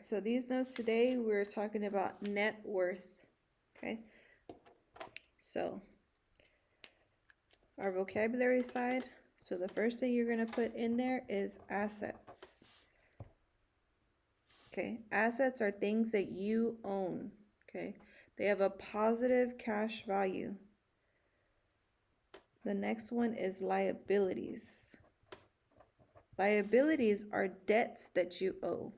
So these notes today, we're talking about net worth. Okay. So our vocabulary side. So the first thing you're going to put in there is assets. Okay. Assets are things that you own. Okay. They have a positive cash value. The next one is liabilities. Liabilities are debts that you owe.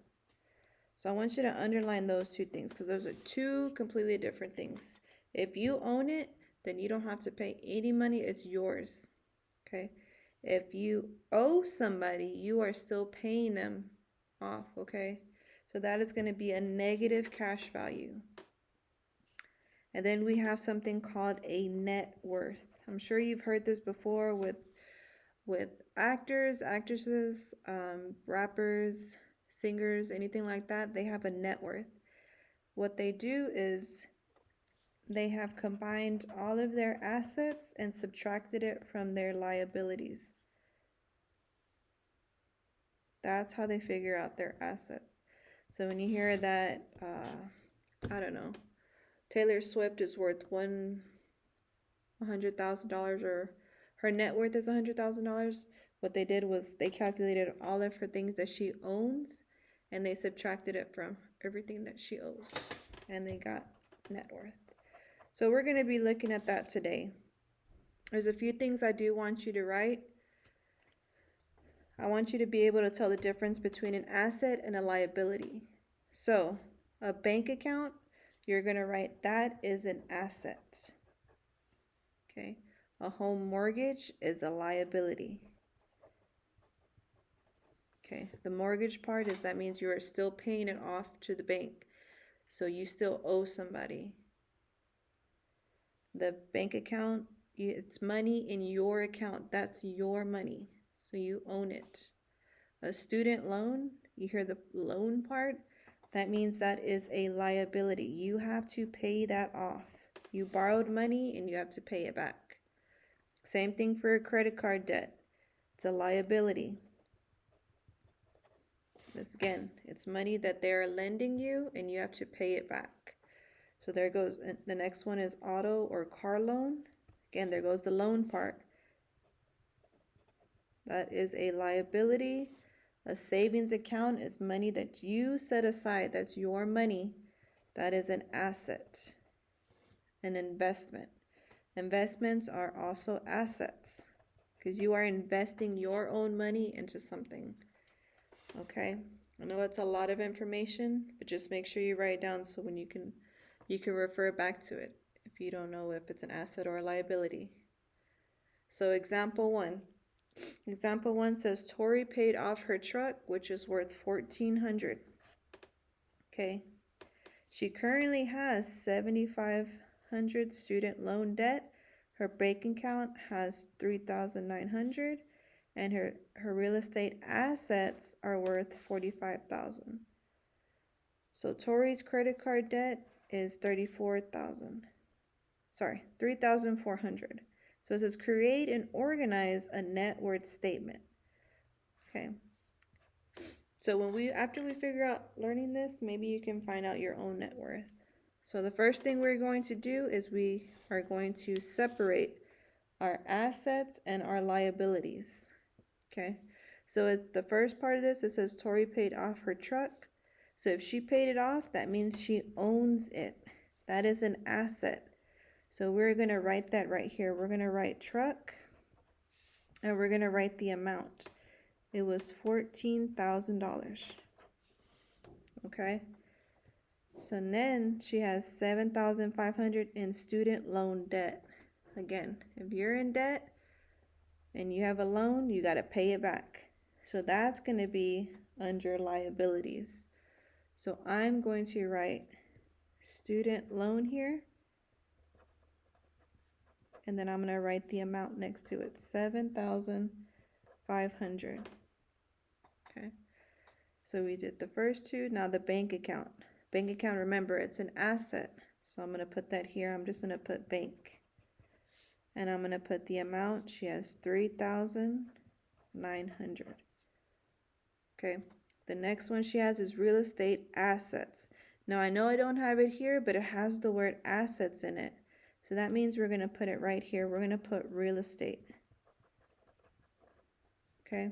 So I want you to underline those two things because those are two completely different things. If you own it, then you don't have to pay any money. It's yours. Okay. If you owe somebody, you are still paying them off. Okay. So that is going to be a negative cash value. And then we have something called a net worth. I'm sure you've heard this before with actors, actresses, rappers, singers, anything like that. They have a net worth. What they do is they have combined all of their assets and subtracted it from their liabilities. That's how they figure out their assets. So when you hear that, I don't know, Taylor Swift is worth $100,000 or her net worth is $100,000, what they did was they calculated all of her things that she owns and they subtracted it from everything that she owes and they got net worth. So we're going to be looking at that today. There's a few things I do want you to write. I want you to be able to tell the difference between an asset and a liability. So a bank account, you're going to write that is an asset. Okay. A home mortgage is a liability. Okay. The mortgage part is that means you are still paying it off to the bank. So you still owe somebody. The bank account, it's money in your account. That's your money. So you own it. A student loan, you hear the loan part? That means that is a liability. You have to pay that off. You borrowed money and you have to pay it back. Same thing for a credit card debt. It's a liability. This again, it's money that they're lending you and you have to pay it back. So there goes, the next one is auto or car loan. Again, there goes the loan part. That is a liability. A savings account is money that you set aside. That's your money. That is an asset. An investment. Investments are also assets because you are investing your own money into something. Okay? I know it's a lot of information, but just make sure you write it down so when you can refer back to it if you don't know if it's an asset or a liability. So example 1. Example 1 says Tori paid off her truck, which is worth $1,400. Okay. She currently has $7,500 student loan debt. Her bank account has $3,900 and her real estate assets are worth $45,000. So Tori's credit card debt is $34,000. Sorry, $3,400. So it says create and organize a net worth statement. Okay. So after we figure out learning this, maybe you can find out your own net worth. So the first thing we're going to do is we are going to separate our assets and our liabilities. Okay. So it's the first part of this, it says Tori paid off her truck. So if she paid it off, that means she owns it. That is an asset. So we're going to write that right here. We're going to write truck and we're going to write the amount. It was $14,000. Okay. So then she has $7,500 in student loan debt. Again, if you're in debt and you have a loan, you got to pay it back. So that's going to be under liabilities. So I'm going to write student loan here. And then I'm going to write the amount next to it, $7,500. Okay. So we did the first two. Now the bank account. Bank account, remember, it's an asset. So I'm going to put that here. I'm just going to put bank. And I'm going to put the amount. She has $3,900. Okay. The next one she has is real estate assets. Now I know I don't have it here, but it has the word assets in it. So that means we're going to put it right here. We're going to put real estate. Okay,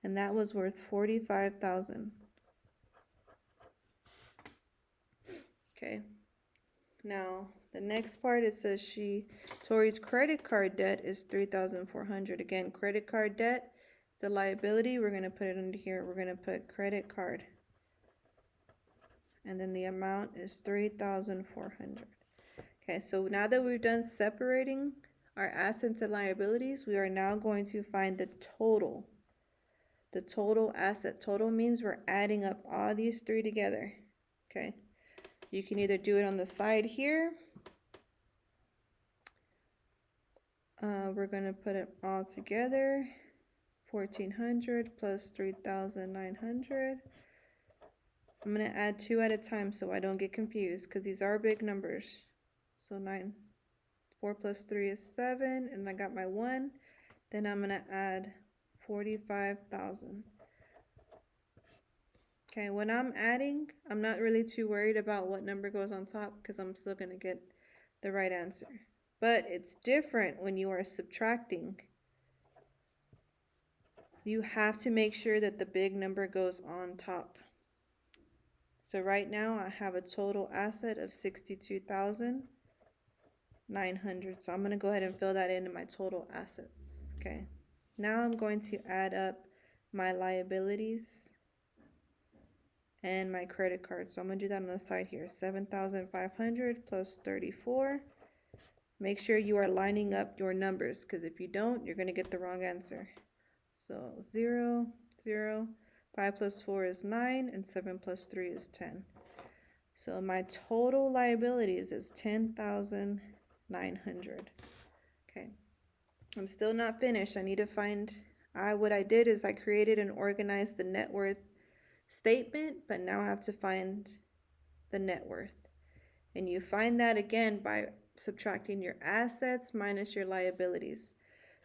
and that was worth 45,000. Okay, now the next part, it says Tori's credit card debt is 3,400. Again, credit card debt, it's a liability. We're going to put it under here. We're going to put credit card, and then the amount is 3,400. Okay, so now that we've done separating our assets and liabilities, we are now going to find the total. The total asset. Total means we're adding up all these three together. Okay, you can either do it on the side here. We're going to put it all together. 1,400 plus 3,900. I'm going to add two at a time so I don't get confused, because these are big numbers. So 4 plus 3 is 7, and I got my 1. Then I'm going to add 45,000. Okay, when I'm adding, I'm not really too worried about what number goes on top, because I'm still going to get the right answer. But it's different when you are subtracting. You have to make sure that the big number goes on top. So right now I have a total asset of 62,900. So I'm going to go ahead and fill that into my total assets. Okay, now I'm going to add up my liabilities and my credit card. So I'm going to do that on the side here. 7,500 plus 34. Make sure you are lining up your numbers, because if you don't, you're going to get the wrong answer. So 0, 0, 5 plus 4 is 9, and 7 plus 3 is 10. So my total liabilities is 10,900. Okay, I'm still not finished. I need to find, what I did is I created and organized the net worth statement, but now I have to find the net worth. And you find that again by subtracting your assets minus your liabilities.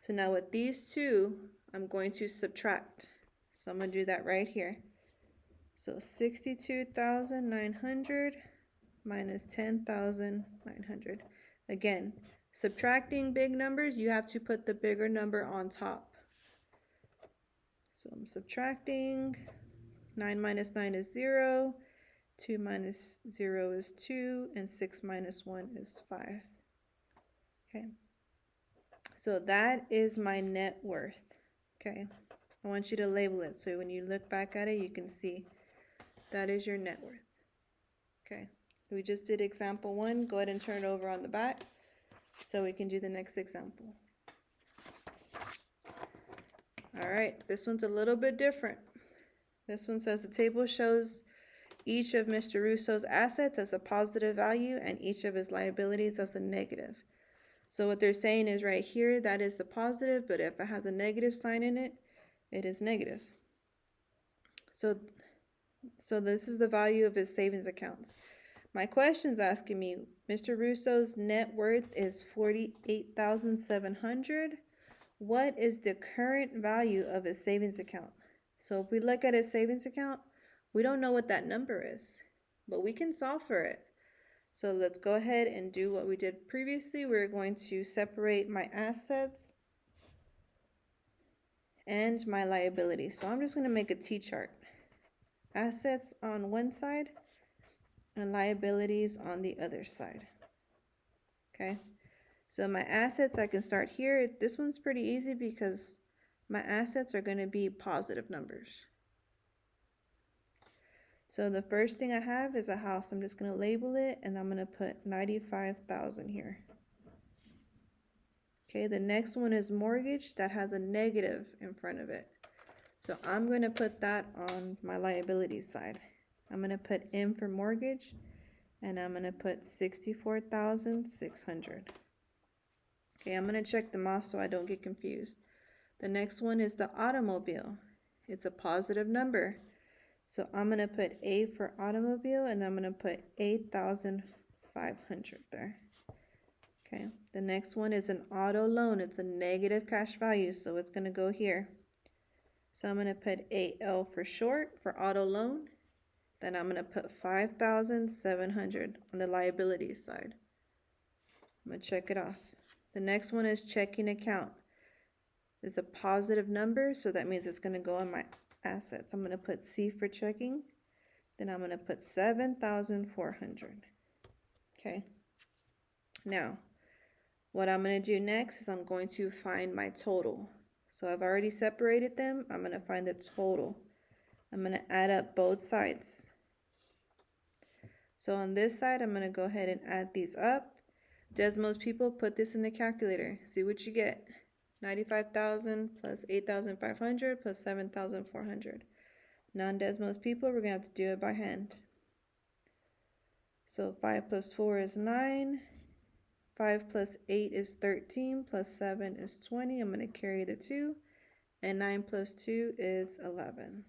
So now with these two, I'm going to subtract. So I'm going to do that right here. So 62,900 minus 10,900. Again, subtracting big numbers, you have to put the bigger number on top. So I'm subtracting. 9 minus 9 is 0. 2 minus 0 is 2. And 6 minus 1 is 5. Okay. So that is my net worth. Okay. I want you to label it so when you look back at it, you can see that is your net worth. Okay. We just did example 1. Go ahead and turn it over on the back so we can do the next example. All right. This one's a little bit different. This one says the table shows each of Mr. Russo's assets as a positive value and each of his liabilities as a negative. So what they're saying is right here, that is the positive, but if it has a negative sign in it, it is negative. So this is the value of his savings accounts. My question's asking me, Mr. Russo's net worth is 48,700. What is the current value of his savings account? So if we look at his savings account, we don't know what that number is, but we can solve for it. So let's go ahead and do what we did previously. We're going to separate my assets and my liabilities. So I'm just going to make a T-chart. Assets on one side and liabilities on the other side. Okay, so my assets, I can start here. This one's pretty easy because my assets are going to be positive numbers. So the first thing I have is a house. I'm just going to label it, and I'm going to put 95,000 here. Okay, the next one is mortgage. That has a negative in front of it. So I'm going to put that on my liability side. I'm going to put M for mortgage, and I'm going to put 64,600. Okay, I'm going to check them off so I don't get confused. The next one is the automobile. It's a positive number. So I'm going to put A for automobile, and I'm going to put 8,500 there. Okay, the next one is an auto loan. It's a negative cash value, so it's going to go here. So I'm going to put AL for short for auto loan. Then I'm going to put 5,700 on the liability side. I'm going to check it off. The next one is checking account. It's a positive number, so that means it's going to go in my assets. I'm going to put C for checking. Then I'm going to put 7,400. Okay. Now, what I'm going to do next is I'm going to find my total. So I've already separated them. I'm going to find the total. I'm going to add up both sides. So on this side, I'm going to go ahead and add these up. Desmos people, put this in the calculator. See what you get. 95,000 plus 8,500 plus 7,400. Non-Desmos people, we're going to have to do it by hand. So 5 plus 4 is 9. 5 plus 8 is 13. Plus 7 is 20. I'm going to carry the 2. And 9 plus 2 is 11.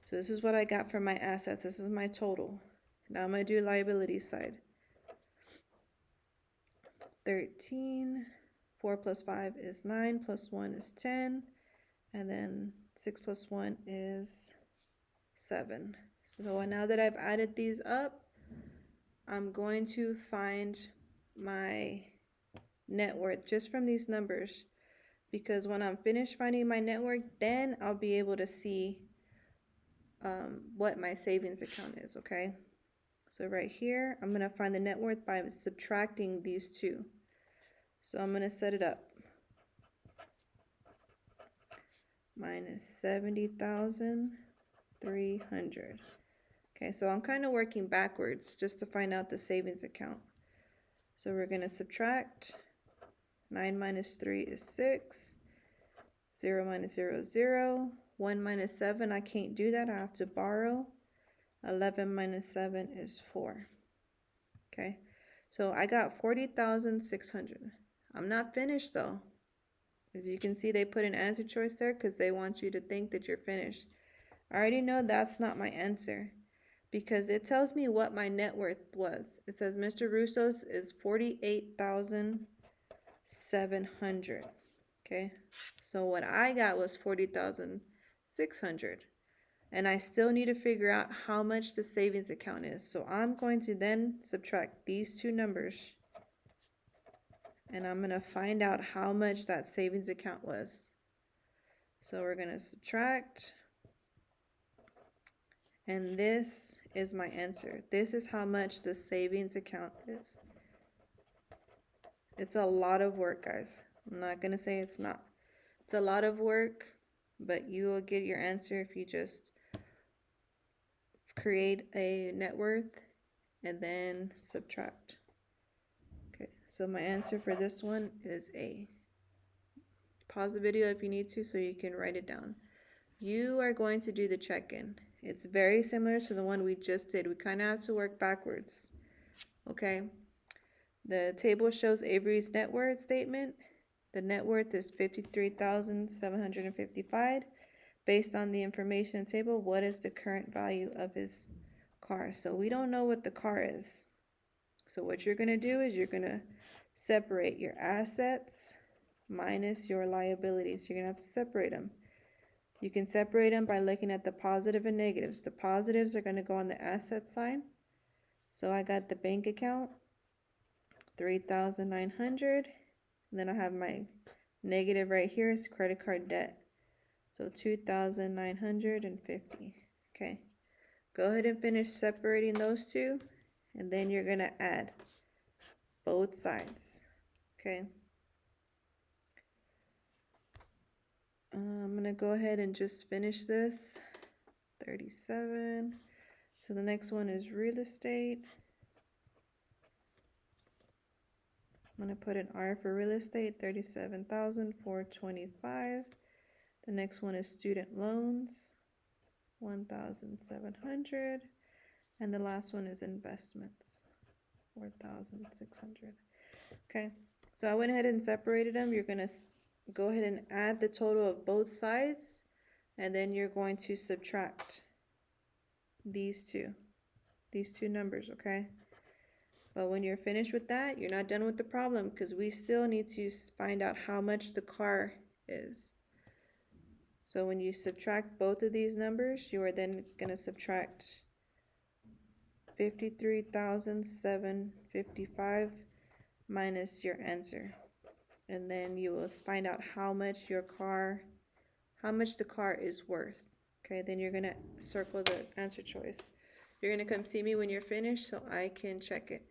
So this is what I got for my assets. This is my total. Now I'm going to do liability side. 13. 4 plus 5 is 9. Plus 1 is 10. And then 6 plus 1 is 7. So now that I've added these up, I'm going to find my net worth just from these numbers, because when I'm finished finding my net worth, then I'll be able to see what my savings account is, okay? So right here, I'm going to find the net worth by subtracting these two. So I'm going to set it up. Minus 70,300. Okay, so I'm kind of working backwards just to find out the savings account. So we're going to subtract. 9 minus 3 is 6. 0 minus 0 is 0. 1 minus 7, I can't do that. I have to borrow. 11 minus 7 is 4. Okay, so I got 40,600. I'm not finished though. As you can see, they put an answer choice there because they want you to think that you're finished. I already know that's not my answer because it tells me what my net worth was. It says Mr. Russo's is 48,700. Okay, so what I got was 40,600. And I still need to figure out how much the savings account is. So I'm going to then subtract these two numbers. And I'm going to find out how much that savings account was. So we're going to subtract. And this is my answer. This is how much the savings account is. It's a lot of work, guys. I'm not going to say it's not. It's a lot of work, but you will get your answer if you just create a net worth and then subtract. Okay, so my answer for this one is A. Pause the video if you need to so you can write it down. You are going to do the check-in. It's very similar to the one we just did. We kind of have to work backwards. Okay, the table shows Avery's net worth statement. The net worth is 53,755. Based on the information table, what is the current value of his car? So we don't know what the car is. So what you're going to do is you're going to separate your assets minus your liabilities. You're going to have to separate them. You can separate them by looking at the positive and negatives. The positives are going to go on the asset side. So I got the bank account, 3,900. And then I have my negative right here is credit card debt. So 2,950. Okay. Go ahead and finish separating those two. And then you're going to add both sides. Okay. I'm going to go ahead and just finish this. 37. So the next one is real estate. I'm going to put an R for real estate, 37,425. The next one is student loans, 1,700. And the last one is investments, 4,600. Okay, so I went ahead and separated them. You're going to go ahead and add the total of both sides, and then you're going to subtract these two numbers, okay? But when you're finished with that, you're not done with the problem because we still need to find out how much the car is. So when you subtract both of these numbers, you are then going to subtract 53,755 minus your answer. And then you will find out how much the car is worth. Okay, then you're going to circle the answer choice. You're going to come see me when you're finished so I can check it.